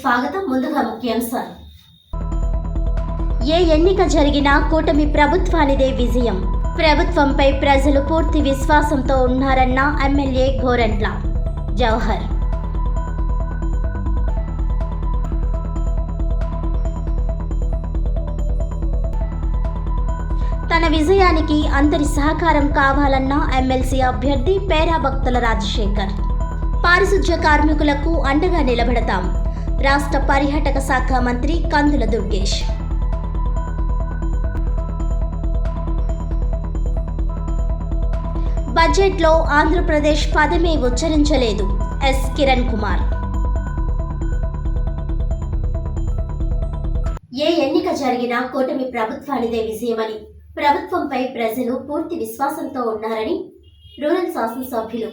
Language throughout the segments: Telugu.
స్వాగతం. ముందుగా ముఖ్యాంశాలు. ఏ ఎన్నిక జరిగినా కూటమి ప్రభుత్వానిదే విజయం. ప్రభుత్వంపై ప్రజలు పూర్తి విశ్వాసంతో ఉన్నారన్న ఎమ్మెల్యే గోరంట్ల జవహర్. తన విజయానికి అందరి సహకారం కావాలన్న ఎమ్మెల్సీ అభ్యర్థి పేరాబక్తుల రాజశేఖర్. పారిశుధ్య కార్మికులకు అండగా నిలబడతాం. రాష్ట్ర పర్యాటక శాఖ మంత్రి కందుల దుర్గేష్. బడ్జెట్లో ఆంధ్రప్రదేశ్ పదమే ఉచ్చరించలేదు. ఎస్ కిరణ్ కుమార్. ఏ ఎన్నిక జరిగినా కూటమి ప్రభుత్వానిదే విజయమని, ప్రభుత్వంపై ప్రజలు పూర్తి విశ్వాసంతో ఉన్నారని రూరల్ శాసనసభ్యులు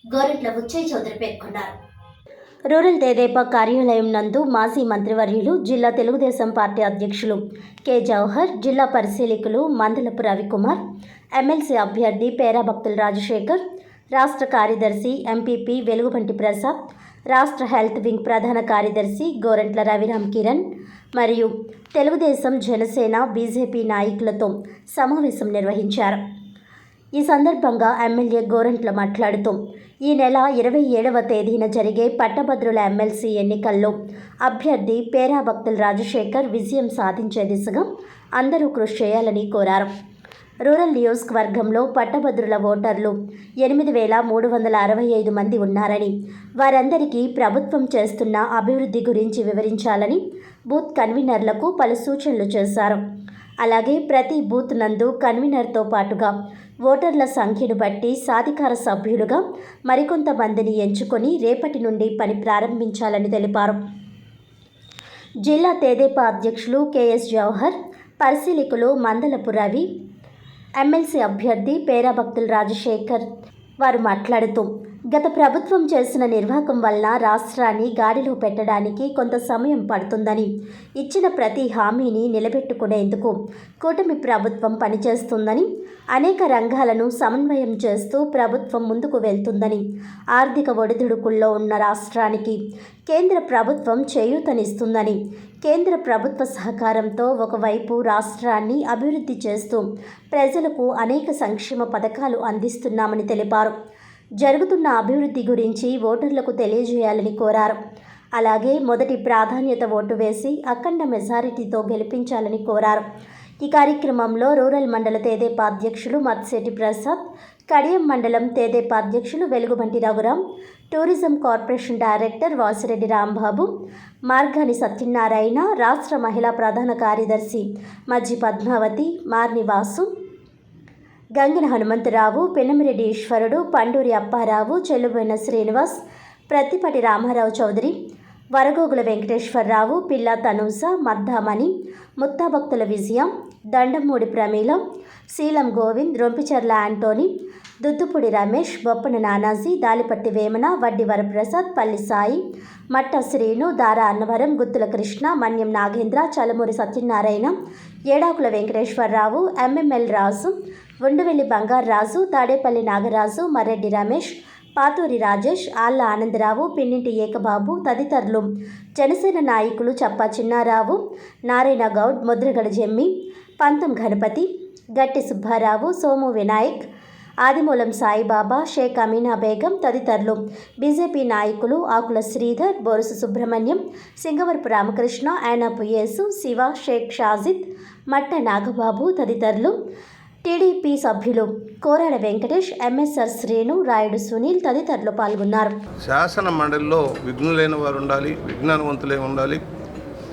గోరంట్ల బుచ్చయ్య చౌదరి పేర్కొన్నారు. రూరల్ తెదేపా కార్యాలయం నందు మాజీ మంత్రివర్యులు, జిల్లా తెలుగుదేశం పార్టీ అధ్యక్షులు కె జవహర్, జిల్లా పరిశీలకులు మందలపు రవికుమార్, ఎమ్మెల్సీ అభ్యర్థి పేరాబక్తుల రాజశేఖర్, రాష్ట్ర కార్యదర్శి ఎంపీపీ వెలుగుబంటి ప్రసాద్, రాష్ట్ర హెల్త్ వింగ్ ప్రధాన కార్యదర్శి గోరంట్ల రవిరామ్ కిరణ్ మరియు తెలుగుదేశం, జనసేన, బీజేపీ నాయకులతో సమావేశం నిర్వహించారు. ఈ సందర్భంగా ఎమ్మెల్యే గోరంట్ల మాట్లాడుతూ, ఈ నెల 27వ తేదీన జరిగే పట్టభద్రుల ఎమ్మెల్సీ ఎన్నికల్లో అభ్యర్థి పేరాబక్తుల రాజశేఖర్ విజయం సాధించే దిశగా అందరూ కృషి చేయాలని కోరారు. రూరల్ నియోజకవర్గంలో పట్టభద్రుల ఓటర్లు 8,365 మంది ఉన్నారని, వారందరికీ ప్రభుత్వం చేస్తున్న అభివృద్ధి గురించి వివరించాలని బూత్ కన్వీనర్లకు పలు సూచనలు చేశారు. అలాగే ప్రతి బూత్ నందు కన్వీనర్తో పాటుగా ఓటర్ల సంఖ్యను బట్టి సాధికార సభ్యులుగా మరికొంతమందిని ఎంచుకొని రేపటి నుండి పని ప్రారంభించాలని తెలిపారు. జిల్లా తెదేపా అధ్యక్షులు కెఎస్ జవహర్, పరిశీలకులు మందలపు రవి, ఎమ్మెల్సీ అభ్యర్థి పేరాబక్తుల రాజశేఖర్ వారు మాట్లాడుతూ, గత ప్రభుత్వం చేసిన నిర్వాహకం వలన రాష్ట్రాన్ని గాడిలో పెట్టడానికి కొంత సమయం పడుతుందని, ఇచ్చిన ప్రతి హామీని నిలబెట్టుకునేందుకు కూటమి ప్రభుత్వం పనిచేస్తుందని, అనేక రంగాలను సమన్వయం చేస్తూ ప్రభుత్వం ముందుకు వెళ్తుందని, ఆర్థిక ఒడిదుడుకుల్లో ఉన్న రాష్ట్రానికి కేంద్ర ప్రభుత్వం చేయూతనిస్తుందని, కేంద్ర ప్రభుత్వ సహకారంతో ఒకవైపు రాష్ట్రాన్ని అభివృద్ధి చేస్తూ ప్రజలకు అనేక సంక్షేమ పథకాలు అందిస్తున్నామని తెలిపారు. జరుగుతున్న అభివృద్ధి గురించి ఓటర్లకు తెలియజేయాలని కోరారు. అలాగే మొదటి ప్రాధాన్యత ఓటు వేసి అఖండ మెజారిటీతో గెలిపించాలని కోరారు. ఈ కార్యక్రమంలో రూరల్ మండల తెదేపా అధ్యక్షులు మత్స్యటి ప్రసాద్, కడియం మండలం తెదేపా అధ్యక్షులు Velugubanti Raghuram, tourism corporation director Vasireddy Rambabu, Margani Satyanarayana, రాష్ట్ర మహిళా ప్రధాన కార్యదర్శి మజ్జి పద్మావతి, మార్ని వాసు, గంగిన హనుమంతరావు, పెన్నమిరెడ్డి ఈశ్వరుడు, పండూరి అప్పారావు, చెల్లుబోయిన శ్రీనివాస్, ప్రత్తిపటి రామారావు చౌదరి, వరగోగుల వెంకటేశ్వరరావు, పిల్లా తనూస, మద్దామణి, ముత్తాభక్తుల విజయ, దండమూడి ప్రమీల, శీలం గోవింద్, రొంపిచర్ల యాంటోనీ, దుద్దుపూడి రమేష్, బొప్పన నానాజీ, దాలిపట్టి వేమన, వడ్డి వరప్రసాద్, పల్లి సాయి, మట్ట శ్రీను, దారా అన్నవరం, గుత్తుల కృష్ణ, మన్యం నాగేంద్ర, చలమూరి సత్యనారాయణ, ఏడాకుల వెంకటేశ్వరరావు, ఎంఎంఎల్ రాజు, ఉండవెల్లి బంగారాజు, తాడేపల్లి నాగరాజు, మర్రెడ్డి రమేష్, పాతూరి రాజేష్, ఆళ్ల ఆనందరావు, పిన్నింటి ఏకబాబు తదితరులు జనసేన నాయకులు చప్ప చిన్నారావు, నారాయణ గౌడ్, ముద్రగడ జమ్మి, పంతం గణపతి, గట్టి సుబ్బారావు, సోము వినాయక్, ఆదిమూలం సాయిబాబా, షేక్ అమీనా బేగం తదితరులు బీజేపీ నాయకులు ఆకుల శ్రీధర్, బోరుసు సుబ్రహ్మణ్యం, సింగవరపు రామకృష్ణ, యానాపు యేసు, శివ, షేక్ షాజిద్, మట్ట నాగబాబు తదితరులు, టీడీపీ సభ్యులు కోరాడ వెంకటేష్, ఎంఎస్ఆర్ శ్రీను, రాయుడు సునీల్ తదితరులు పాల్గొన్నారు. శాసన మండలిలో విఘ్నులైన వారు ఉండాలి, విజ్ఞానవంతులే ఉండాలి,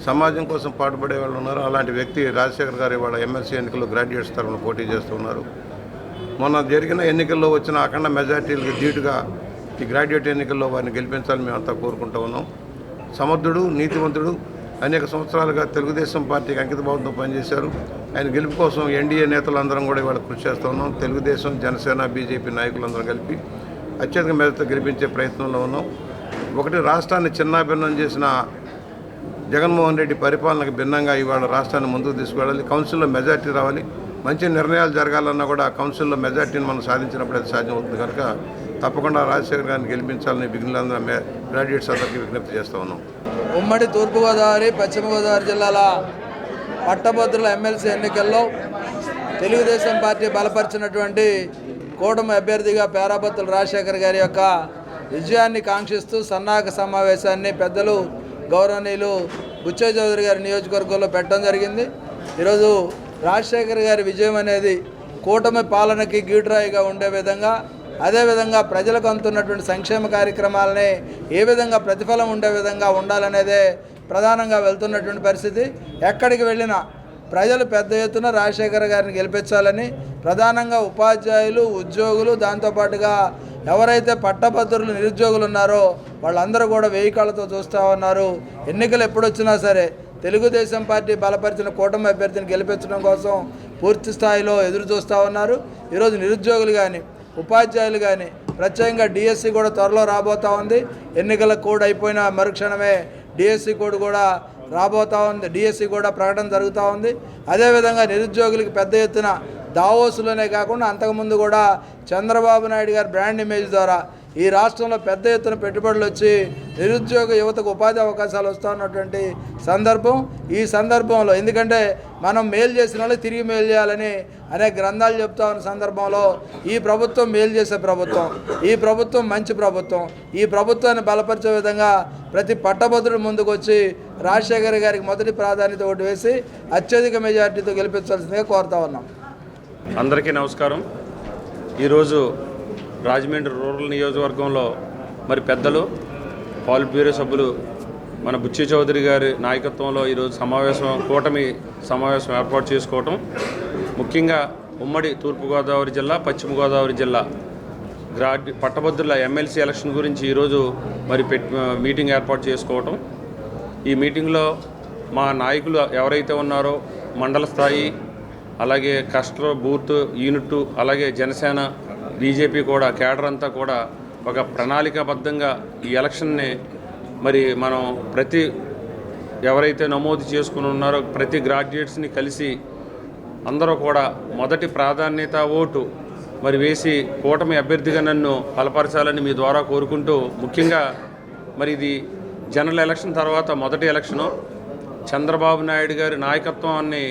సమాజం కోసం పాటుపడే వాళ్ళు ఉన్నారు. అలాంటి వ్యక్తి రాజశేఖర్ గారు ఇవాళ ఎమ్మెల్సీ ఎన్నికల్లో గ్రాడ్యుయేట్స్ తరఫున పోటీ చేస్తున్నారు. మొన్న జరిగిన ఎన్నికల్లో వచ్చిన అఖండ మెజార్టీలకు ధీటుగా ఈ గ్రాడ్యుయేట్ ఎన్నికల్లో వారిని గెలిపించాలని మేమంతా కోరుకుంటూ ఉన్నాం. సమర్థుడు, నీతివంతుడు, అనేక సంవత్సరాలుగా తెలుగుదేశం పార్టీకి అంకితభావంతో పనిచేశారు. ఆయన గెలుపు కోసం ఎన్డీఏ నేతలందరం కూడా ఇవాళ కృషి చేస్తూ ఉన్నాం. తెలుగుదేశం, జనసేన, బీజేపీ నాయకులందరం కలిపి అత్యధిక మేరతో గెలిపించే ప్రయత్నంలో ఉన్నాం. ఒకటి, రాష్ట్రాన్ని చిన్నాభిన్నం చేసిన జగన్మోహన్ రెడ్డి పరిపాలనకు భిన్నంగా ఇవాళ రాష్ట్రాన్ని ముందుకు తీసుకువెళ్ళాలి. కౌన్సిల్లో మెజార్టీ రావాలి. మంచి నిర్ణయాలు జరగాలన్నా కూడా కౌన్సిల్లో మెజార్టీని మనం సాధించినప్పుడు అది సాధ్యం అవుతుంది కనుక తప్పకుండా రాజశేఖర్ గారిని గెలిపించాలని విఘ్నులందరూ గ్రాడ్యుయేట్స్ అందరికీ విజ్ఞప్తి చేస్తూ ఉన్నాం. ఉమ్మడి తూర్పుగోదావరి పశ్చిమ గోదావరి జిల్లాల పట్టభద్రుల ఎమ్మెల్సీ ఎన్నికల్లో తెలుగుదేశం పార్టీ బలపరిచినటువంటి కూటమి అభ్యర్థిగా పేరాబత్తుల రాజశేఖర్ గారి యొక్క విజయాన్ని కాంక్షిస్తూ సన్నాహక సమావేశాన్ని పెద్దలు గౌరవనీయులు బుచ్చయ్య చౌదరి గారి నియోజకవర్గంలో పెట్టడం జరిగింది. ఈరోజు రాజశేఖర్ గారి విజయం అనేది కూటమి పాలనకి గీటురాయిగా ఉండే విధంగా, అదేవిధంగా ప్రజలకు అందుతున్నటువంటి సంక్షేమ కార్యక్రమాలని ఏ విధంగా ప్రతిఫలం ఉండే విధంగా ఉండాలనేదే ప్రధానంగా వెళ్తున్నటువంటి పరిస్థితి. ఎక్కడికి వెళ్ళినా ప్రజలు పెద్ద ఎత్తున రాజశేఖర్ గారిని గెలిపించాలని, ప్రధానంగా ఉపాధ్యాయులు, ఉద్యోగులు, దాంతోపాటుగా ఎవరైతే పట్టభద్రులు నిరుద్యోగులు ఉన్నారో వాళ్ళందరూ కూడా వేయి కళ్ళతో చూస్తూ ఉన్నారు. ఎన్నికలు ఎప్పుడొచ్చినా సరే తెలుగుదేశం పార్టీ బలపరిచిన కూటమి అభ్యర్థిని గెలిపించడం కోసం పూర్తి స్థాయిలో ఎదురు చూస్తూ ఉన్నారు. ఈరోజు నిరుద్యోగులు కానీ, ఉపాధ్యాయులు కానీ, ప్రత్యేకంగా డిఎస్సి కూడా త్వరలో రాబోతూ ఉంది. ఎన్నికల కోడ్ అయిపోయిన మరుక్షణమే డిఎస్సి కోడ్ కూడా రాబోతూ ఉంది. డిఎస్సి కూడా ప్రకటన జరుగుతూ ఉంది. అదేవిధంగా నిరుద్యోగులకి పెద్ద ఎత్తున దావోసులోనే కాకుండా అంతకుముందు కూడా చంద్రబాబు నాయుడు గారి బ్రాండ్ ఇమేజ్ ద్వారా ఈ రాష్ట్రంలో పెద్ద ఎత్తున పెట్టుబడులు వచ్చి నిరుద్యోగ యువతకు ఉపాధి అవకాశాలు వస్తూ ఉన్నటువంటి సందర్భం. ఈ సందర్భంలో ఎందుకంటే మనం మేలు చేసిన వాళ్ళు తిరిగి మేలు చేయాలని అనేక గ్రంథాలు చెప్తా ఉన్న సందర్భంలో ఈ ప్రభుత్వం మేలు చేసే ప్రభుత్వం, ఈ ప్రభుత్వం మంచి ప్రభుత్వం. ఈ ప్రభుత్వాన్ని బలపరిచే విధంగా ప్రతి పట్టభద్రుడు ముందుకు వచ్చి రాజశేఖర్ గారికి మొదటి ప్రాధాన్యత ఓటు వేసి అత్యధిక మెజార్టీతో గెలిపించాల్సిందిగా కోరుతా ఉన్నాం. అందరికీ నమస్కారం. ఈరోజు రాజమండ్రి రూరల్ నియోజకవర్గంలో మరి పెద్దలు పాలిట్ బ్యూరో సభ్యులు మన బుచ్చయ్య చౌదరి గారి నాయకత్వంలో ఈరోజు కూటమి సమావేశం ఏర్పాటు చేసుకోవటం, ముఖ్యంగా ఉమ్మడి తూర్పుగోదావరి జిల్లా, పశ్చిమ గోదావరి జిల్లా పట్టభద్రుల ఎమ్మెల్సీ ఎలక్షన్ గురించి ఈరోజు మరి మీటింగ్ ఏర్పాటు చేసుకోవటం. ఈ మీటింగ్లో మా నాయకులు ఎవరైతే ఉన్నారో మండల స్థాయి, అలాగే కస్టర్ బూత్ యూనిట్, అలాగే జనసేన, బీజేపీ కూడా కేడర్ అంతా కూడా ఒక ప్రణాళికాబద్ధంగా ఈ ఎలక్షన్ని మరి మనం ఎవరైతే నమోదు చేసుకుని ఉన్నారో ప్రతి గ్రాడ్యుయేట్స్ని కలిసి అందరూ కూడా మొదటి ప్రాధాన్యత ఓటు మరి వేసి కూటమి అభ్యర్థిగా నన్ను బలపరచాలని మీ ద్వారా కోరుకుంటూ, ముఖ్యంగా మరి ఇది జనరల్ ఎలక్షన్ తర్వాత మొదటి ఎలక్షను. చంద్రబాబు నాయుడు గారి నాయకత్వాన్ని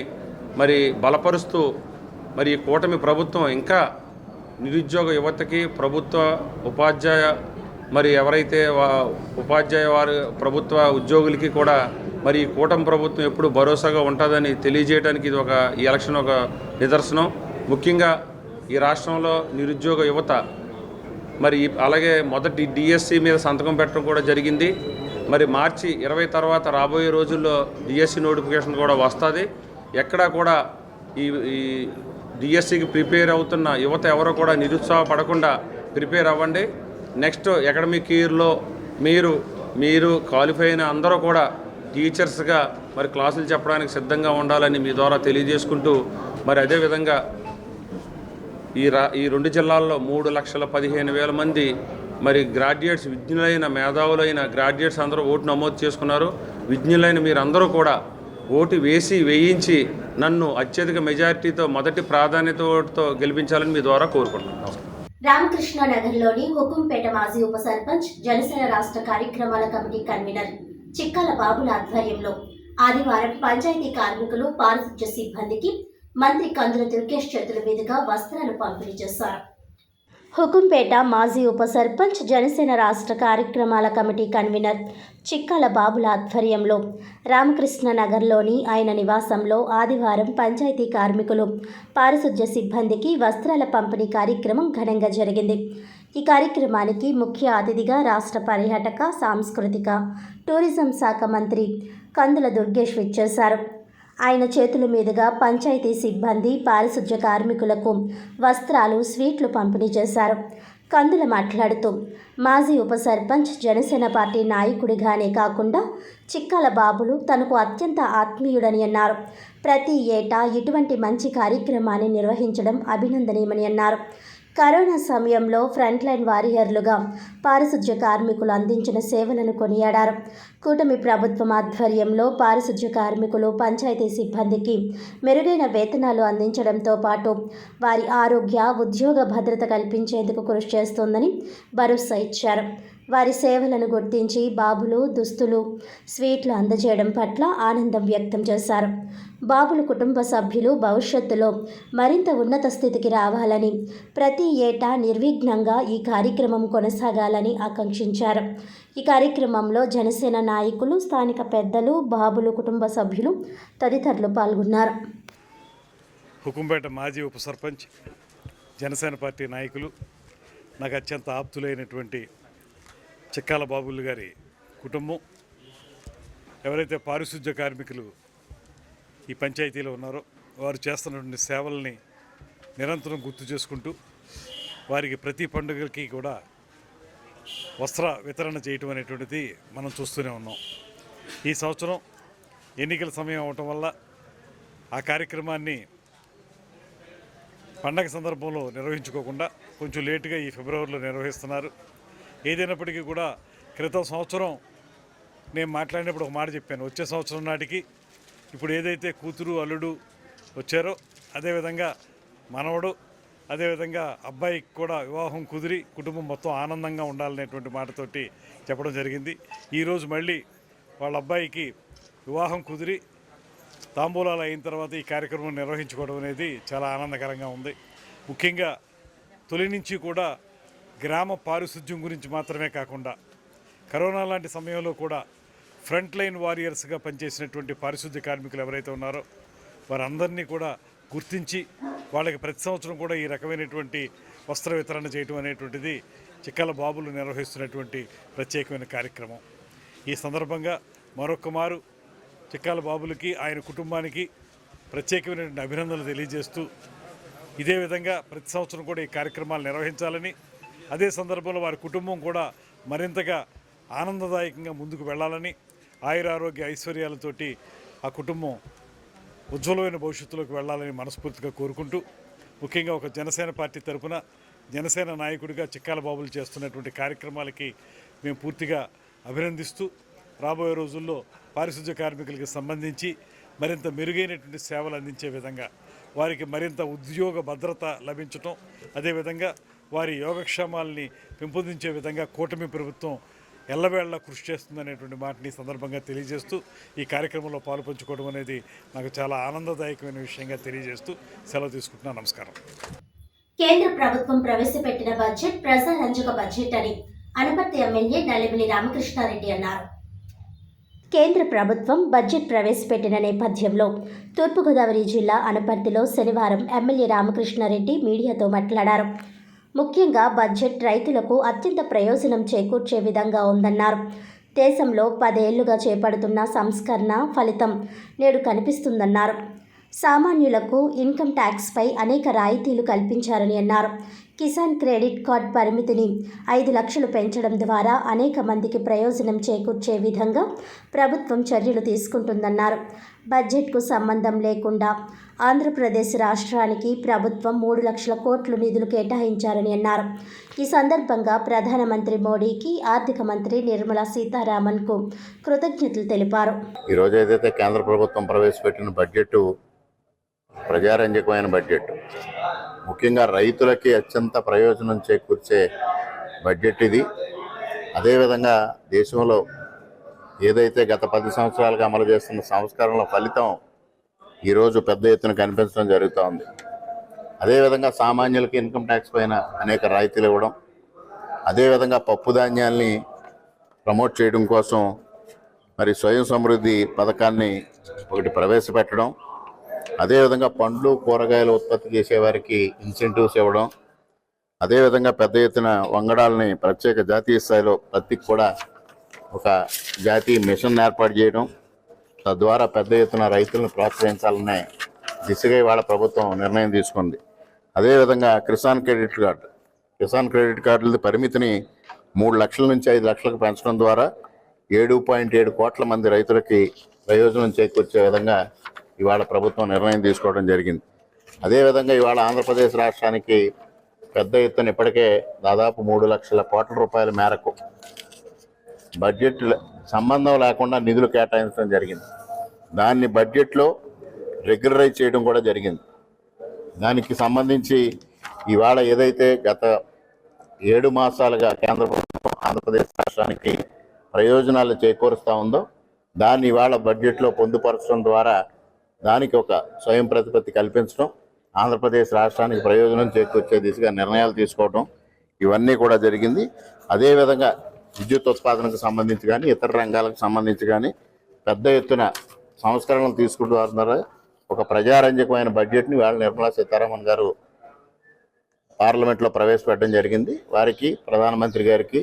మరి బలపరుస్తూ మరి కూటమి ప్రభుత్వం ఇంకా నిరుద్యోగ యువతకి, ప్రభుత్వ ఉపాధ్యాయ మరి ఎవరైతే ఉపాధ్యాయ వారు ప్రభుత్వ ఉద్యోగులకి కూడా మరి కూటమి ప్రభుత్వం ఎప్పుడు భరోసాగా ఉంటుందని తెలియజేయడానికి ఇది ఈ ఎలక్షన్ ఒక నిదర్శనం. ముఖ్యంగా ఈ రాష్ట్రంలో నిరుద్యోగ యువత మరి అలాగే మొదటి డిఎస్సి మీద సంతకం పెట్టడం కూడా జరిగింది. మరి మార్చి 20 తర్వాత రాబోయే రోజుల్లో డిఎస్సి నోటిఫికేషన్ కూడా వస్తుంది. ఎక్కడా కూడా ఈ డిఎస్సికి ప్రిపేర్ అవుతున్న యువత ఎవరో కూడా నిరుత్సాహపడకుండా ప్రిపేర్ అవ్వండి. నెక్స్ట్ అకాడమిక్ ఇయర్లో మీరు క్వాలిఫై అయిన అందరూ కూడా టీచర్స్గా మరి క్లాసులు చెప్పడానికి సిద్ధంగా ఉండాలని మీ ద్వారా తెలియజేసుకుంటూ, మరి అదేవిధంగా ఈ 2 జిల్లాల్లో 3,15,000 మంది మరి గ్రాడ్యుయేట్స్, విజ్ఞులైన మేధావులైన గ్రాడ్యుయేట్స్ అందరూ ఓటు నమోదు చేసుకున్నారు. విజ్ఞులైన మీరందరూ కూడా ఓటు వేయించి నన్ను అత్యధిక మెజారిటీతో మొదటి ప్రాధాన్యతతో గెలిపించాలని మీ ద్వారా కోరుకుంటున్నాను. రామకృష్ణ నగర్లోని హుకుంపేట మాజీ ఉప సర్పంచ్, జనసేన రాష్ట్ర కార్యక్రమాల కమిటీ కన్వీనర్ చిక్కాల బాబుల ఆధ్వర్యంలో ఆదివారం పంచాయతీ కార్మికులు, పారిశుధ్య సిబ్బందికి మంత్రి కందుల దుర్గేష్ చేతుల మీదుగా వస్త్రాలు పంపిణీ చేశారు. హుకుంపేట మాజీ ఉప సర్పంచ్, జనసేన రాష్ట్ర కార్యక్రమాల కమిటీ కన్వీనర్ చిక్కాల బాబుల ఆధ్వర్యంలో రామకృష్ణ నగర్లోని ఆయన నివాసంలో ఆదివారం పంచాయతీ కార్మికులు, పారిశుధ్య సిబ్బందికి వస్త్రాల పంపిణీ కార్యక్రమం ఘనంగా జరిగింది. ఈ కార్యక్రమానికి ముఖ్య అతిథిగా రాష్ట్ర పర్యాటక, సాంస్కృతిక, టూరిజం శాఖ మంత్రి కందుల దుర్గేష్ విచ్చేశారు. ఆయన చేతుల మీదుగా పంచాయతీ సిబ్బంది, పారిశుధ్య కార్మికులకు వస్త్రాలు, స్వీట్లు పంపిణీ చేశారు. కందుల మాట్లాడుతూ మాజీ ఉప సర్పంచ్, జనసేన పార్టీ నాయకుడిగానే కాకుండా చిక్కాల బాబులు తనకు అత్యంత ఆత్మీయుడని అన్నారు. ప్రతి ఏటా ఇటువంటి మంచి కార్యక్రమాన్ని నిర్వహించడం అభినందనీయమని అన్నారు. కరోనా సమయంలో ఫ్రంట్ లైన్ వారియర్లుగా పారిశుధ్య కార్మికులు అందించిన సేవలను కొనియాడారు. కూటమి ప్రభుత్వం ఆధ్వర్యంలో పారిశుధ్య కార్మికులు, పంచాయతీ సిబ్బందికి మెరుగైన వేతనాలు అందించడంతో పాటు వారి ఆరోగ్య, ఉద్యోగ భద్రత కల్పించేందుకు కృషి చేస్తోందని భరోసా ఇచ్చారు. వారి సేవలను గుర్తించి బాబులు దుస్తులు స్వీట్లు అందజేయడం పట్ల ఆనందం వ్యక్తం చేశారు. బాబులు కుటుంబ సభ్యులు భవిష్యత్తులో మరింత ఉన్నత స్థితికి రావాలని, ప్రతి ఏటా నిర్విఘ్నంగా ఈ కార్యక్రమం కొనసాగాలని ఆకాంక్షించారు. ఈ కార్యక్రమంలో జనసేన నాయకులు, స్థానిక పెద్దలు, బాబులు కుటుంబ సభ్యులు తదితరులు పాల్గొన్నారు. హుకుంపేట మాజీ ఉప సర్పంచ్, జనసేన పార్టీ నాయకులు, నాకు అత్యంత ఆప్తులైనటువంటి చిక్కాల బాబులు గారి కుటుంబం, ఎవరైతే పారిశుద్ధ్య కార్మికులు ఈ పంచాయతీలో ఉన్నారో వారు చేస్తున్నటువంటి సేవల్ని నిరంతరం గుర్తు చేసుకుంటూ వారికి ప్రతి పండుగలకి కూడా వస్త్ర వితరణ చేయటం అనేటువంటిది మనం చూస్తూనే ఉన్నాం. ఈ సంవత్సరం ఎన్నికల సమయం అవటం వల్ల ఆ కార్యక్రమాన్ని పండగ సందర్భంలో నిర్వహించుకోకుండా కొంచెం లేటుగా ఈ ఫిబ్రవరిలో నిర్వహిస్తున్నారు. ఏదైనప్పటికీ కూడా క్రితం సంవత్సరం నేను మాట్లాడినప్పుడు ఒక మాట చెప్పాను, వచ్చే సంవత్సరం నాటికి ఇప్పుడు ఏదైతే కూతురు అల్లుడు వచ్చారో అదేవిధంగా మనవడు, అదేవిధంగా అబ్బాయికి కూడా వివాహం కుదిరి కుటుంబం మొత్తం ఆనందంగా ఉండాలనేటువంటి మాటతోటి చెప్పడం జరిగింది. ఈరోజు మళ్ళీ వాళ్ళ అబ్బాయికి వివాహం కుదిరి తాంబూలాలు అయిన తర్వాత ఈ కార్యక్రమం నిర్వహించుకోవడం అనేది చాలా ఆనందకరంగా ఉంది. ముఖ్యంగా తొలి నుంచి కూడా గ్రామ పారిశుద్ధ్యం గురించి మాత్రమే కాకుండా కరోనా లాంటి సమయంలో కూడా ఫ్రంట్ లైన్ వారియర్స్గా పనిచేసినటువంటి పారిశుద్ధ్య కార్మికులు ఎవరైతే ఉన్నారో వారందరినీ కూడా గుర్తించి వాళ్ళకి ప్రతి సంవత్సరం కూడా ఈ రకమైనటువంటి వస్త్ర వితరణ చేయడం అనేటువంటిది చిక్కాల బాబులు నిర్వహిస్తున్నటువంటి ప్రత్యేకమైన కార్యక్రమం. ఈ సందర్భంగా మరొక మారు చిక్కాల బాబులకి, ఆయన కుటుంబానికి ప్రత్యేకమైనటువంటి అభినందనలు తెలియజేస్తూ ఇదే విధంగా ప్రతి సంవత్సరం కూడా ఈ కార్యక్రమాలు నిర్వహించాలని, అదే సందర్భంలో వారి కుటుంబం కూడా మరింతగా ఆనందదాయకంగా ముందుకు వెళ్ళాలని, ఆయురారోగ్య ఐశ్వర్యాలతోటి ఆ కుటుంబం ఉజ్వలమైన భవిష్యత్తులోకి వెళ్ళాలని మనస్ఫూర్తిగా కోరుకుంటూ, ముఖ్యంగా ఒక జనసేన పార్టీ తరఫున జనసేన నాయకుడిగా చిక్కాల బాబులు చేస్తున్నటువంటి కార్యక్రమాలకి మేము పూర్తిగా అభినందిస్తూ రాబోయే రోజుల్లో పారిశుద్ధ్య కార్మికులకు సంబంధించి మరింత మెరుగైనటువంటి సేవలు అందించే విధంగా, వారికి మరింత ఉద్యోగ భద్రత లభించటం, అదేవిధంగా వారి యోగక్షేమాలని పెంపొందించే విధంగా కూటమి ప్రభుత్వం ఎల్లవేళ్ల కృషి చేస్తుందనేటువంటి మాటని సందర్భంగా తెలియజేస్తూ ఈ కార్యక్రమంలో పాలుపంచుకోవడం అనేది నాకు చాలా ఆనందదాయకమైన విషయంగా తెలియజేస్తూ సెలవు తీసుకుంటున్నాను. నమస్కారం. కేంద్ర ప్రభుత్వం ప్రవేశపెట్టిన బడ్జెట్ ప్రజారంజక బడ్జెట్ అని అనపర్తి ఎమ్మెల్యే నలిమిలి రామకృష్ణారెడ్డి అన్నారు. కేంద్ర ప్రభుత్వం బడ్జెట్ ప్రవేశపెట్టిన నేపథ్యంలో తూర్పుగోదావరి జిల్లా అనపర్తిలో శనివారం ఎమ్మెల్యే రామకృష్ణారెడ్డి మీడియాతో మాట్లాడారు. ముఖ్యంగా బడ్జెట్ రైతులకు అత్యంత ప్రయోజనం చేకూర్చే విధంగా ఉందన్నారు. దేశంలో 10 ఏళ్లుగా చేపడుతున్న సంస్కరణ ఫలితం నేడు కనిపిస్తుందన్నారు. సామాన్యులకు ఇన్కమ్ ట్యాక్స్పై అనేక రాయితీలు కల్పించారని అన్నారు. కిసాన్ క్రెడిట్ కార్డ్ పరిమితిని 5 లక్షలు పెంచడం ద్వారా అనేక మందికి ప్రయోజనం చేకూర్చే విధంగా ప్రభుత్వం చర్యలు తీసుకుంటుందన్నారు. బడ్జెట్కు సంబంధం లేకుండా ఆంధ్రప్రదేశ్ రాష్ట్రానికి ప్రభుత్వం 3 లక్షల కోట్లు నిధులు కేటాయించారని అన్నారు. ఈ సందర్భంగా ప్రధానమంత్రి మోడీకి, ఆర్థిక మంత్రి నిర్మలా సీతారామన్కు కృతజ్ఞతలు తెలిపారు. ఈరోజు ఏదైతే కేంద్ర ప్రభుత్వం ప్రవేశపెట్టిన బడ్జెట్ ప్రజారంజకమైన బడ్జెట్, ముఖ్యంగా రైతులకి అత్యంత ప్రయోజనం చేకూర్చే బడ్జెట్ ఇది. అదేవిధంగా దేశంలో ఏదైతే గత 10 సంవత్సరాలుగా అమలు చేస్తున్న సంస్కరణల ఫలితం ఈరోజు పెద్ద ఎత్తున కనిపించడం జరుగుతూ ఉంది. అదేవిధంగా సామాన్యులకి ఇన్కమ్ ట్యాక్స్ పైన అనేక రాయితీలు ఇవ్వడం, అదేవిధంగా పప్పు ధాన్యాల్ని ప్రమోట్ చేయడం కోసం మరి స్వయం సమృద్ధి పథకాన్ని ఒకటి ప్రవేశపెట్టడం, అదేవిధంగా పండ్లు కూరగాయలు ఉత్పత్తి చేసేవారికి ఇన్సెంటివ్స్ ఇవ్వడం, అదేవిధంగా పెద్ద ఎత్తున వంగడాలని ప్రత్యేక జాతీయ స్థాయిలో ప్రతికి కూడా ఒక జాతీయ మిషన్ ఏర్పాటు చేయడం, తద్వారా పెద్ద ఎత్తున రైతులను ప్రోత్సహించాలనే దిశగా ఇవాళ ప్రభుత్వం నిర్ణయం తీసుకుంది. అదేవిధంగా కిసాన్ క్రెడిట్ కార్డుల పరిమితిని 3 లక్షల నుంచి 5 లక్షలకు పెంచడం ద్వారా 7.7 కోట్ల మంది రైతులకి ప్రయోజనం చేకూర్చే విధంగా ఇవాళ ప్రభుత్వం నిర్ణయం తీసుకోవడం జరిగింది. అదేవిధంగా ఇవాళ ఆంధ్రప్రదేశ్ రాష్ట్రానికి పెద్ద ఎత్తున ఇప్పటికే దాదాపు 3 లక్షల కోట్ల రూపాయల మేరకు బడ్జెట్ సంబంధం లేకుండా నిధులు కేటాయించడం జరిగింది. దాన్ని బడ్జెట్లో రెగ్యులరైజ్ చేయడం కూడా జరిగింది. దానికి సంబంధించి ఇవాళ ఏదైతే గత 7 మాసాలుగా కేంద్ర ప్రభుత్వం ఆంధ్రప్రదేశ్ రాష్ట్రానికి ప్రయోజనాలు చేకూరుస్తూ ఉందో దాన్ని ఇవాళ బడ్జెట్లో పొందుపరచడం ద్వారా దానికి ఒక స్వయం ప్రతిపత్తి కల్పించడం, ఆంధ్రప్రదేశ్ రాష్ట్రానికి ప్రయోజనం చేకూర్చే దిశగా నిర్ణయాలు తీసుకోవడం ఇవన్నీ కూడా జరిగింది. అదేవిధంగా విద్యుత్ ఉత్పాదనకు సంబంధించి కానీ ఇతర రంగాలకు సంబంధించి కానీ పెద్ద ఎత్తున సంస్కరణలు తీసుకుంటున్న ద్వారా ఒక ప్రజారంజకమైన బడ్జెట్ని వాళ్ళ నిర్మలా సీతారామన్ గారు పార్లమెంట్లో ప్రవేశపెట్టడం జరిగింది. వారికి ప్రధానమంత్రి గారికి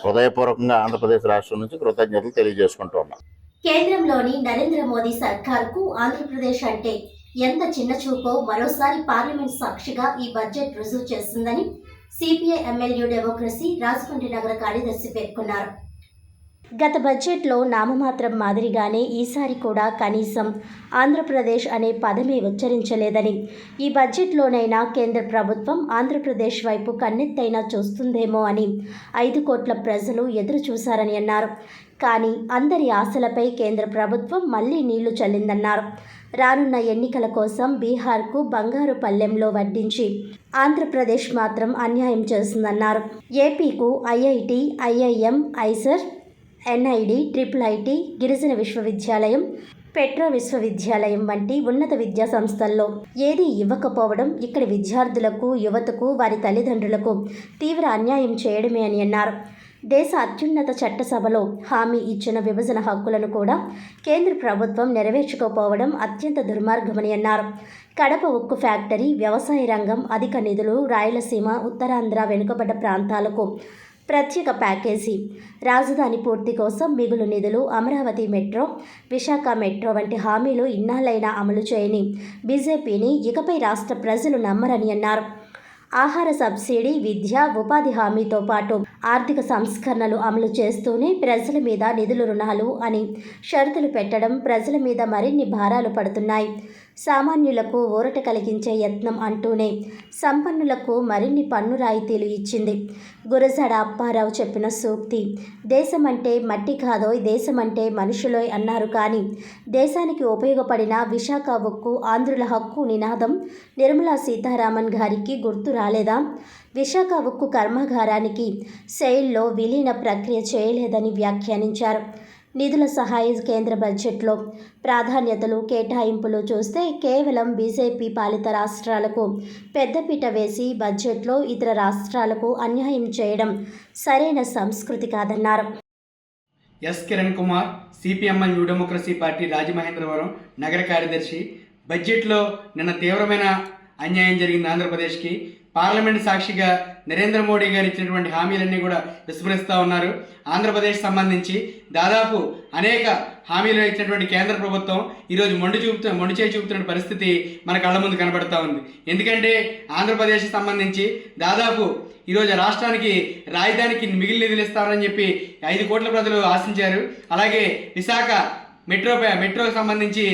హృదయపూర్వకంగా ఆంధ్రప్రదేశ్ రాష్ట్రం నుంచి కృతజ్ఞతలు తెలియజేసుకుంటూ ఉన్నాం. కేంద్రంలోని నరేంద్ర మోదీ సర్కార్కు ఆంధ్రప్రదేశ్ అంటే ఎంత చిన్న చూపో మరోసారి పార్లమెంట్ సాక్షిగా ఈ బడ్జెట్ రుజువు చేస్తుందని సిపిఐ ఎమ్మెల్యే డెమోక్రసీ రాజమండ్రి నగర కార్యదర్శి పేర్కొన్నారు. గత బడ్జెట్లో నామమాత్రం మాదిరిగానే ఈసారి కూడా కనీసం ఆంధ్రప్రదేశ్ అనే పదమే ఉచ్చరించలేదని, ఈ బడ్జెట్లోనైనా కేంద్ర ప్రభుత్వం ఆంధ్రప్రదేశ్ వైపు కన్నెత్తైనా చూస్తుందేమో అని 5 కోట్ల ప్రజలు ఎదురు చూశారని అన్నారు. కానీ అందరి ఆశలపై కేంద్ర ప్రభుత్వం మళ్లీ నీళ్లు చల్లిందన్నారు. రానున్న ఎన్నికల కోసం బీహార్కు బంగారు పల్లెంలో వడ్డించి ఆంధ్రప్రదేశ్ మాత్రం అన్యాయం చేస్తుందన్నారు. ఏపీకు IIT, IIM, IISER, NID, triple IT, గిరిజన విశ్వవిద్యాలయం, పెట్రో విశ్వవిద్యాలయం వంటి ఉన్నత విద్యా సంస్థల్లో ఏదీ ఇవ్వకపోవడం ఇక్కడి విద్యార్థులకు, యువతకు, వారి తల్లిదండ్రులకు తీవ్ర అన్యాయం చేయడమే అని అన్నారు. దేశ అత్యున్నత చట్టసభలో హామీ ఇచ్చిన విభజన హక్కులను కూడా కేంద్ర ప్రభుత్వం నెరవేర్చుకోపోవడం అత్యంత దుర్మార్గమని అన్నారు. కడప ఉక్కు ఫ్యాక్టరీ, వ్యవసాయ రంగం, అధిక నిధులు, రాయలసీమ, ఉత్తరాంధ్ర వెనుకబడ్డ ప్రాంతాలకు ప్రత్యేక ప్యాకేజీ, రాజధాని పూర్తి కోసం మిగులు నిధులు, అమరావతి మెట్రో, విశాఖ మెట్రో వంటి హామీలు ఇన్నాళ్ళైనా అమలు చేయని బీజేపీని ఇకపై రాష్ట్ర ప్రజలు నమ్మరని అన్నారు. ఆహార సబ్సిడీ, విద్య, ఉపాధి హామీతో పాటు ఆర్థిక సంస్కరణలు అమలు చేస్తూనే ప్రజల మీద నిధులు, రుణాలు అని షరతులు పెట్టడం ప్రజల మీద మరిన్ని భారాలు పడుతున్నాయి. సామాన్యులకు ఊరట కలిగించే యత్నం అంటూనే సంపన్నులకు మరిన్ని పన్ను రాయితీలు ఇచ్చింది. గురజాడ అప్పారావు చెప్పిన సూక్తి దేశమంటే మట్టి కాదోయ్, దేశమంటే మనుషులోయ్ అన్నారు. కానీ దేశానికి ఉపయోగపడిన విశాఖ ఉక్కు, ఆంధ్రుల హక్కు నినాదం నిర్మలా సీతారామన్ గారికి గుర్తు రాలేదా? విశాఖ ఉక్కు కర్మాగారానికి సెయిల్లో విలీన ప్రక్రియ చేయలేదని వ్యాఖ్యానించారు. నిధుల సహాయ కేంద్ర బడ్జెట్లో ప్రాధాన్యతలు, కేటాయింపులు చూస్తే కేవలం బీజేపీ పాలిత రాష్ట్రాలకు పెద్దపీట వేసి బడ్జెట్లో ఇతర రాష్ట్రాలకు అన్యాయం చేయడం సరైన సంస్కృతి కాదన్నారు. S Kiran Kumar, CPML new democracy party Rajamahendravaram నగర కార్యదర్శి. బడ్జెట్లో నిన్న తీవ్రమైన అన్యాయం జరిగింది ఆంధ్రప్రదేశ్కి. పార్లమెంట్ సాక్షిగా నరేంద్ర మోడీ గారు ఇచ్చినటువంటి హామీలన్నీ కూడా విస్మరిస్తూ ఉన్నారు. ఆంధ్రప్రదేశ్ సంబంధించి దాదాపు అనేక హామీలు ఇచ్చినటువంటి కేంద్ర ప్రభుత్వం ఈరోజు మొండి చేయి చూపుతున్న పరిస్థితి మన కళ్ళ ముందు కనబడతా ఉంది. ఎందుకంటే ఆంధ్రప్రదేశ్ సంబంధించి దాదాపు ఈరోజు రాష్ట్రానికి రాజధానికి మిగిలిన నిధులు ఇస్తారని చెప్పి 5 కోట్ల ప్రజలు ఆశించారు. అలాగే విశాఖ మెట్రోకి సంబంధించి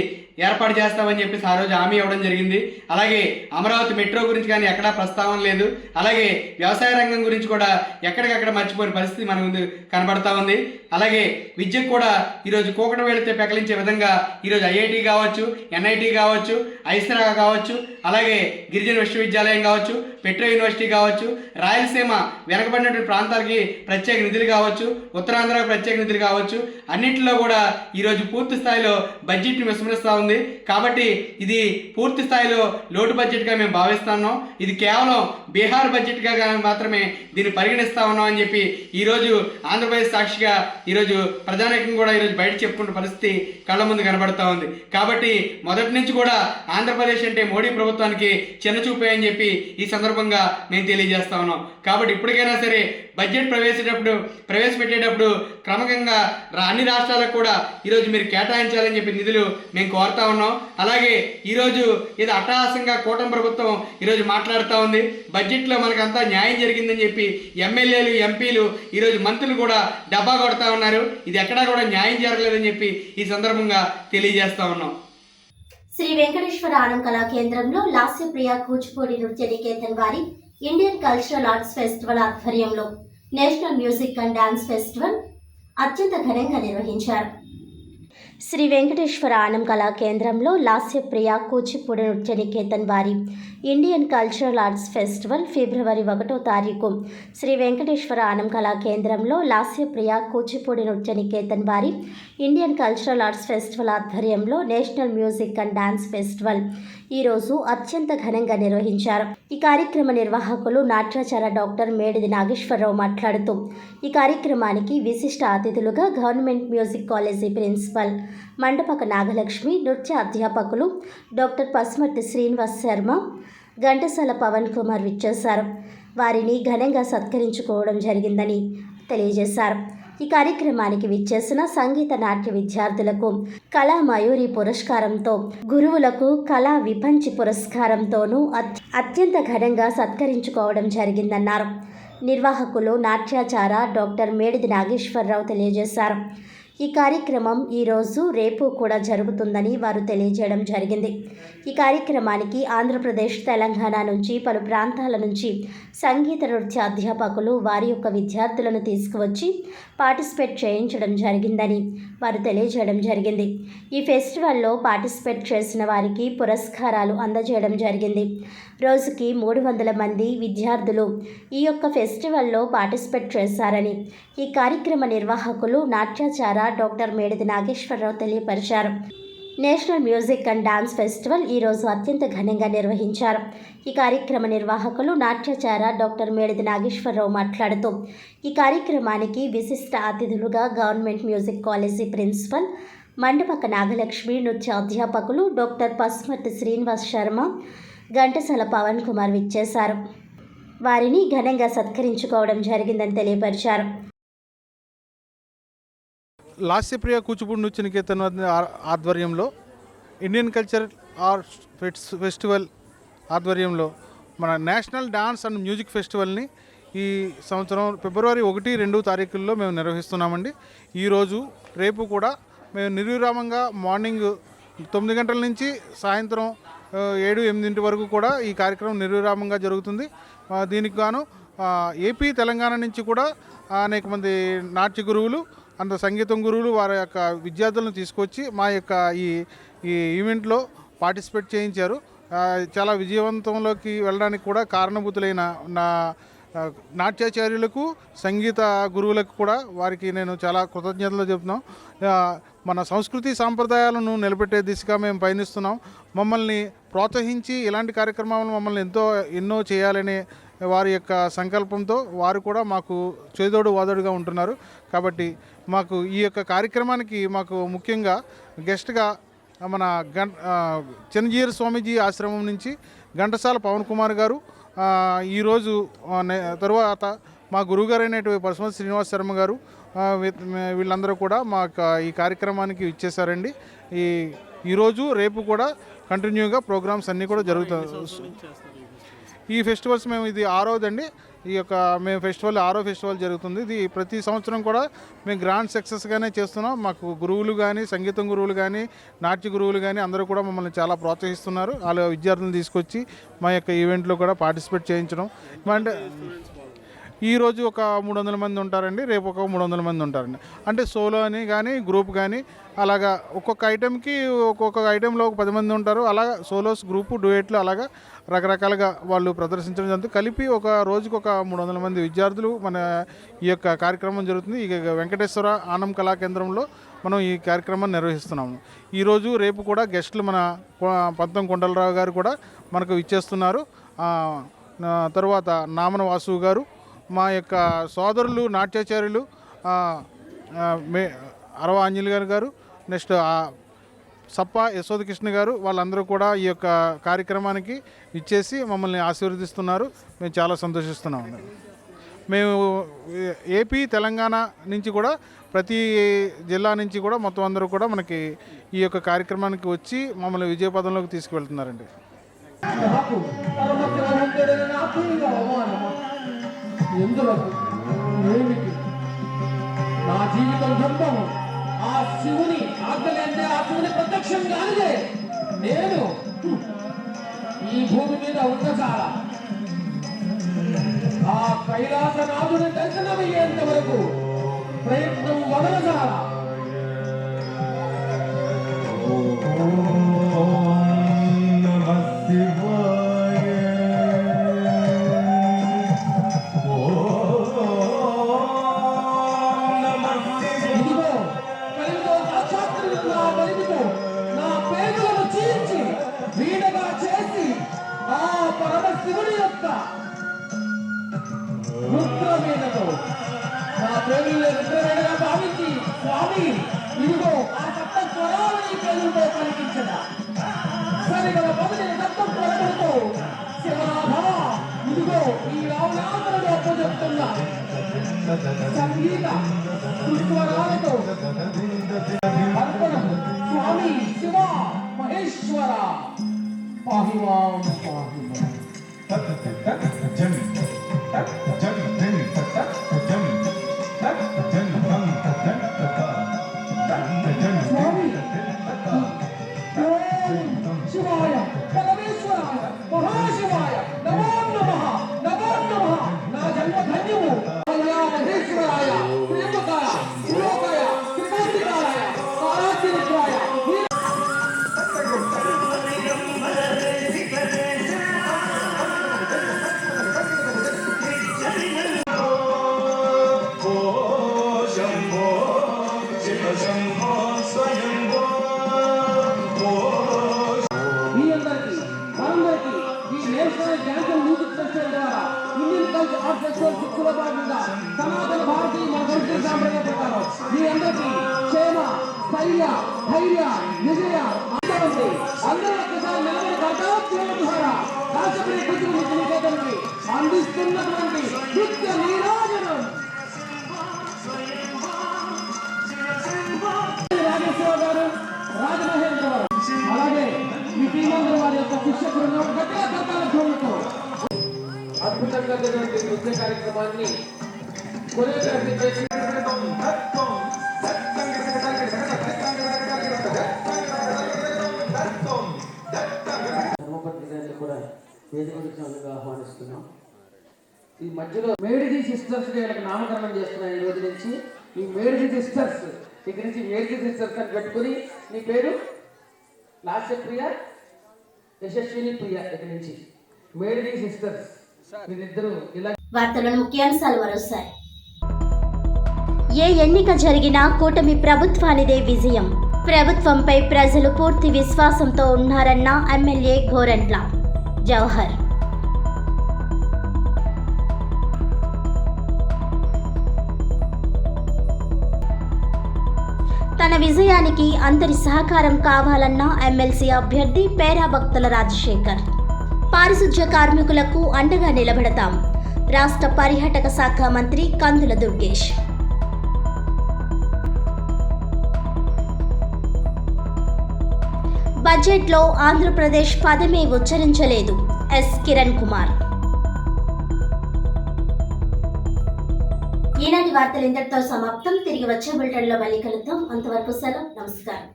ఏర్పాటు చేస్తామని చెప్పేసి ఆ రోజు హామీ ఇవ్వడం జరిగింది. అలాగే అమరావతి మెట్రో గురించి కానీ ఎక్కడా ప్రస్తావన లేదు. అలాగే వ్యవసాయ రంగం గురించి కూడా ఎక్కడికక్కడ మర్చిపోయిన పరిస్థితి మన ముందు కనబడతా ఉంది. అలాగే విద్యకు కూడా ఈరోజు కూకట వేళతో పెకలించే విధంగా ఈరోజు ఐఐటి కావచ్చు, ఎన్ఐటి కావచ్చు, ఐసరా కావచ్చు, అలాగే గిరిజన విశ్వవిద్యాలయం కావచ్చు, పెట్రో యూనివర్సిటీ కావచ్చు, రాయలసీమ వెనకబడినటువంటి ప్రాంతాలకి ప్రత్యేక నిధులు కావచ్చు, ఉత్తరాంధ్రకు ప్రత్యేక నిధులు కావచ్చు, అన్నింటిలో కూడా ఈరోజు పూర్తి స్థాయిలో బడ్జెట్ని విస్మరిస్తూ ఉంది. కాబట్టి ఇది పూర్తి స్థాయిలో లోటు బడ్జెట్గా మేము భావిస్తున్నాం. ఇది కేవలం బీహార్ బడ్జెట్గా మాత్రమే దీన్ని పరిగణిస్తా ఉన్నాం అని చెప్పి ఈరోజు ఆంధ్రప్రదేశ్ సాక్షిగా ఈరోజు ప్రజానీకం కూడా ఈరోజు బయట చెప్పుకున్న పరిస్థితి కళ్ళ ముందు కనబడతా ఉంది. కాబట్టి మొదటి నుంచి కూడా ఆంధ్రప్రదేశ్ అంటే మోడీ ప్రభుత్వానికి చిన్నచూపే అని చెప్పి ఈ సందర్భంగా మేము తెలియజేస్తా ఉన్నాం. కాబట్టి ఇప్పటికైనా సరే బడ్జెట్ ప్రవేశపెట్టేటప్పుడు క్రమకంగా అన్ని రాష్ట్రాలకు కూడా ఈరోజు మీరు కేటాయించాలని చెప్పి నిధులు మేము కోరుతా ఉన్నాం. అలాగే ఈరోజు ఇది అట్టహాసంగా కూటమి ప్రభుత్వం ఈరోజు మాట్లాడుతూ ఉంది. బడ్జెట్లో మనకంతా న్యాయం జరిగిందని చెప్పి ఎమ్మెల్యేలు, ఎంపీలు, ఈరోజు మంత్రులు కూడా డబ్బా కొడతా ఉన్నారు. ఇది ఎక్కడా కూడా న్యాయం జరగలేదని చెప్పి ఈ సందర్భంగా తెలియజేస్తా ఉన్నాం. శ్రీ వెంకటేశ్వర ఆనం కళా కేంద్రంలో లాస్యప్రియ కూచిపూడి నృత్య నికేతన్ వారి ఇండియన్ కల్చరల్ ఆర్ట్స్ ఫెస్టివల్ ఆధ్వర్యంలో national music and dance festival అత్యంత ఘనంగా నిర్వహించారు. శ్రీ వెంకటేశ్వర ఆనం కళా కేంద్రంలో లాస్యప్రియ కూచిపూడి నృత్య నికేతన్ వారి ఇండియన్ కల్చరల్ ఆర్ట్స్ ఫెస్టివల్ ఫిబ్రవరి 1వ తారీఖు శ్రీ వెంకటేశ్వర ఆనం కళా కేంద్రంలో లాస్యప్రియ కూచిపూడి నృత్య నికేతన్ వారి ఇండియన్ కల్చరల్ ఆర్ట్స్ ఫెస్టివల్ ఆధ్వర్యంలో national music and dance festival ఈరోజు అత్యంత ఘనంగా నిర్వహించారు. ఈ కార్యక్రమ నిర్వాహకులు నాట్యాచార్య డాక్టర్ మేడిది నాగేశ్వరరావు మాట్లాడుతూ ఈ కార్యక్రమానికి విశిష్ట అతిథులుగా government music college principal Mandapaka Nagalakshmi, నృత్య అధ్యాపకులు డాక్టర్ పసుమర్తి శ్రీనివాస్ శర్మ, ఘంటసాల పవన్ కుమార్ విచ్చేశారు. వారిని ఘనంగా సత్కరించుకోవడం జరిగిందని తెలియజేశారు. ఈ కార్యక్రమానికి విచ్చేసిన సంగీత నాట్య విద్యార్థులకు కళా మయూరి పురస్కారంతో, గురువులకు కళా విపంచి పురస్కారంతోనూ అత్యంత ఘనంగా సత్కరించుకోవడం జరిగిందన్నారు. నిర్వాహకులు నాట్యాచార్య డాక్టర్ మేడిది నాగేశ్వరరావు తెలియజేశారు. ఈ కార్యక్రమం ఈరోజు రేపు కూడా జరుగుతుందని వారు తెలియజేయడం జరిగింది. ఈ కార్యక్రమానికి ఆంధ్రప్రదేశ్, తెలంగాణ నుంచి పలు ప్రాంతాల నుంచి సంగీత నృత్య అధ్యాపకులు వారి యొక్క విద్యార్థులను తీసుకువచ్చి పార్టిసిపేట్ చేయించడం జరిగిందని వారు తెలియజేయడం జరిగింది. ఈ ఫెస్టివల్లో పార్టిసిపేట్ చేసిన వారికి పురస్కారాలు అందజేయడం జరిగింది. రోజుకి 300 మంది విద్యార్థులు ఈ యొక్క ఫెస్టివల్లో పార్టిసిపేట్ చేశారని ఈ కార్యక్రమ నిర్వాహకులు నాట్యాచార్య డాక్టర్ మేడిది నాగేశ్వరరావు తెలియపరిచారు. National music and dance festival ఈరోజు అత్యంత ఘనంగా నిర్వహించారు. ఈ కార్యక్రమ నిర్వాహకులు నాట్యాచార్య డాక్టర్ మేడిది నాగేశ్వరరావు మాట్లాడుతూ ఈ కార్యక్రమానికి విశిష్ట అతిథులుగా government music college principal Mandapaka Nagalakshmi, నృత్య అధ్యాపకులు డాక్టర్ పసుమర్తి శ్రీనివాస్ శర్మ, ఘంటసాల పవన్ కుమార్ విచ్చేశారు. వారిని ఘనంగా సత్కరించుకోవడం జరిగిందని తెలియపరిచారు. లాస్యప్రియ కూచిపూడి నృత్య నికేతన్ ఆధ్వర్యంలో ఇండియన్ కల్చర్ ఆర్ట్స్ ఫెస్టివల్ ఆధ్వర్యంలో మన నేషనల్ డాన్స్ అండ్ మ్యూజిక్ ఫెస్టివల్ని ఈ సంవత్సరం ఫిబ్రవరి 1, 2 తారీఖుల్లో మేము నిర్వహిస్తున్నామండి. ఈరోజు రేపు కూడా మేము నిర్విరామంగా మార్నింగ్ 9 గంటల నుంచి సాయంత్రం 7, 8 వరకు కూడా ఈ కార్యక్రమం నిర్విరామంగా జరుగుతుంది. దీనికి గాను ఏపీ, తెలంగాణ నుంచి కూడా అనేక మంది నాట్య గురువులు, అంత సంగీతం గురువులు వారి యొక్క విద్యార్థులను తీసుకొచ్చి మా యొక్క ఈ ఈవెంట్లో పార్టిసిపేట్ చేయించారు. చాలా విజయవంతంలోకి వెళ్ళడానికి కూడా కారణభూతులైన నా నాట్యాచార్యులకు, సంగీత గురువులకు కూడా వారికి నేను చాలా కృతజ్ఞతలు చెప్తున్నాం. మన సంస్కృతి సాంప్రదాయాలను నిలబెట్టే దిశగా మేము పయనిస్తున్నాం. మమ్మల్ని ప్రోత్సహించి ఇలాంటి కార్యక్రమాలను మమ్మల్ని ఎన్నో చేయాలనే వారి యొక్క సంకల్పంతో వారు కూడా మాకు చేదోడు వాదోడుగా ఉంటున్నారు. కాబట్టి మాకు ఈ యొక్క కార్యక్రమానికి మాకు ముఖ్యంగా గెస్ట్గా మన చిన్నజీయర్ స్వామీజీ ఆశ్రమం నుంచి ఘంటసాల పవన్ కుమార్ గారు, ఈరోజు తరువాత మా గురువుగారు అయినటువంటి పసుమర్తి శ్రీనివాస్ శర్మ గారు, వీళ్ళందరూ కూడా మా ఈ కార్యక్రమానికి ఇచ్చేశారండి. ఈరోజు రేపు కూడా కంటిన్యూగా ప్రోగ్రామ్స్ అన్నీ కూడా జరుగుతాయి. ఈ ఫెస్టివల్స్ మేము ఇది 6వదండి. ఈ యొక్క మేము ఫెస్టివల్ 6వ ఫెస్టివల్ జరుగుతుంది. ఇది ప్రతి సంవత్సరం కూడా మేము గ్రాండ్ సక్సెస్గానే చేస్తున్నాం. మాకు గురువులు కానీ, సంగీతం గురువులు కానీ, నాట్య గురువులు కానీ అందరూ కూడా మమ్మల్ని చాలా ప్రోత్సహిస్తున్నారు. వాళ్ళ విద్యార్థులను తీసుకొచ్చి మా యొక్క ఈవెంట్లో కూడా పార్టిసిపేట్ చేయించడం. అంటే ఈరోజు ఒక 300 మంది ఉంటారండి, రేపు ఒక 300 మంది ఉంటారండి. అంటే సోలో అని కానీ, గ్రూప్ కానీ అలాగా ఒక్కొక్క ఐటెంలో ఒక 10 మంది ఉంటారు. అలాగా సోలోస్, గ్రూపు, డ్యూయెట్లు అలాగా రకరకాలుగా వాళ్ళు ప్రదర్శించడం జరుగుతుంది. కలిపి ఒక రోజుకు ఒక 300 మంది విద్యార్థులు మన ఈ యొక్క కార్యక్రమం జరుగుతుంది. ఇక వెంకటేశ్వర ఆనం కళా కేంద్రంలో మనం ఈ కార్యక్రమాన్ని నిర్వహిస్తున్నాము. ఈరోజు రేపు కూడా గెస్టులు మన పంతం కొండలరావు గారు కూడా మనకు ఇచ్చేస్తున్నారు. తరువాత నామన వాసు గారు, మా యొక్క సోదరులు నాట్యాచార్యులు అరవ ఆంజలి గారు, నెక్స్ట్ సప్ప యశోదకృష్ణ గారు, వాళ్ళందరూ కూడా ఈ యొక్క కార్యక్రమానికి ఇచ్చేసి మమ్మల్ని ఆశీర్వదిస్తున్నారు. మేము చాలా సంతోషిస్తున్నాము. మేము ఏపీ, తెలంగాణ నుంచి కూడా ప్రతి జిల్లా నుంచి కూడా మొత్తం అందరూ కూడా మనకి ఈ యొక్క కార్యక్రమానికి వచ్చి మమ్మల్ని విజయపదంలోకి తీసుకువెళ్తున్నారండి. నా జీవితం ధర్మం ఆ శివుని ఆజ్ఞలంటే ఆ శివుని ప్రత్యక్షం కానిదే నేను ఈ భూమి మీద ఉండచాల. ఆ కైలాసనాథుని దర్శనమయ్యేంత వరకు ప్రయత్నం వదలచాల. ఇదిగో కలితో సాక్షాత్కరిస్తున్న ఆ బలితో నా పేగులను చీల్చి వీడగా చేసి ఆ పరమశివుని యొక్క రుద్రమేనతో నా పేగులు రుద్రమేనగా భావించి స్వామి ఇదిగో ఆ సప్త స్వరాలు ఈ పేగులతో పలికించదా సరిగల మొదటి సప్త స్వరములతో శివనాథ ఇదిగో ఈ రావణాసురుడు అప్పచెప్తున్నా సంగీత సుస్వరాలతో అర్పణం స్వామి శివ మహేశ్వర పాహిమాం పాహిమాం స్వామి ఓం శివాయ పరమేశ్వరాయ మహాశివాయ నమో నమః నమో నమః నా జన్మ ధన్యము మహేశ్వరాయ ప్రేమకాయ శివకాయ త్రిమూర్తికాయ కారాగ్నికాయ మీ అందరికీ మనందరికీ ఈ నేషనల్ డ్యాన్స్ మ్యూజిక్ ఫెస్టివల్ ద్వారా ఇండియన్ కల్చర్ ఆర్ట్ ఫెస్టివల్ శిక్షలో భాగంగా సనాతన భారతీయ మన సంస్కృతి సాంప్రదాయ ప్రకారం మీ అందరికీ క్షేమ స్థైర్య ధైర్య విజయ అందరూ అందరూ ఒక్కసారి నిలబడి కర్తవ్యం ద్వారా రాష్ట్రపతి కూతురు నికేతనకి అందిస్తున్నటువంటి నృత్య నీరాజనం రాజేశ్వర గారు రాజమహేంద్రవరం అలాగే మీ టీమందరూ వారి యొక్క శిష్య బృందం గట్టిగా కర్తాల ధ్వనులతో అద్భుతంగా జరిగిన నృత్య కార్యక్రమాన్ని కొరియోగ్రఫీ చేసి ధర్మపత్ని గారిని కూడా వేదిక నుంచి ఆహ్వానిస్తున్నాం. ఈ మధ్యలో మేడిజీ సిస్టర్స్ వీళ్ళకి నామకరణం చేస్తున్నాం. ఈ రోజు నుంచి ఈ మేడిజీ సిస్టర్స్ ఇక్కడి నుంచి మేడిజీ సిస్టర్స్ అని పెట్టుకుని నీ పేరు లాస్యప్రియ యశస్విని ప్రియ ఇక్కడి నుంచి మేడిజీ సిస్టర్స్ వీరిద్దరూ ఇలా. వార్తలను ముఖ్యాంశాలు మరోసారి. ఏ ఎన్నిక జరిగినా కూటమి ప్రభుత్వానిదే విజయం. ప్రభుత్వంపై ప్రజలు పూర్తి విశ్వాసంతో ఉన్నారన్న ఎమ్మెల్యే గోరంట్ల జవహర్. తన విజయానికి అందరి సహకారం కావాలన్న ఎమ్మెల్సీ అభ్యర్థి పేరాభక్తుల రాజశేఖర్. పారిశుధ్య కార్మికులకు అండగా నిలబడతాం. రాష్ట్ర పర్యాటక శాఖ మంత్రి కందుల దుర్గేష్. బడ్జెట్లో ఆంధ్రప్రదేశ్ పదమే ఉచ్చరించలేదు ఎస్ కిరణ్ కుమార్. ఈనాటి వార్తలు ఇంతటితో సమాప్తం. తిరిగి వచ్చే బులెటిన్లో మళ్ళీ కలుద్దాం. అంతవరకు సెలవు. నమస్కారం.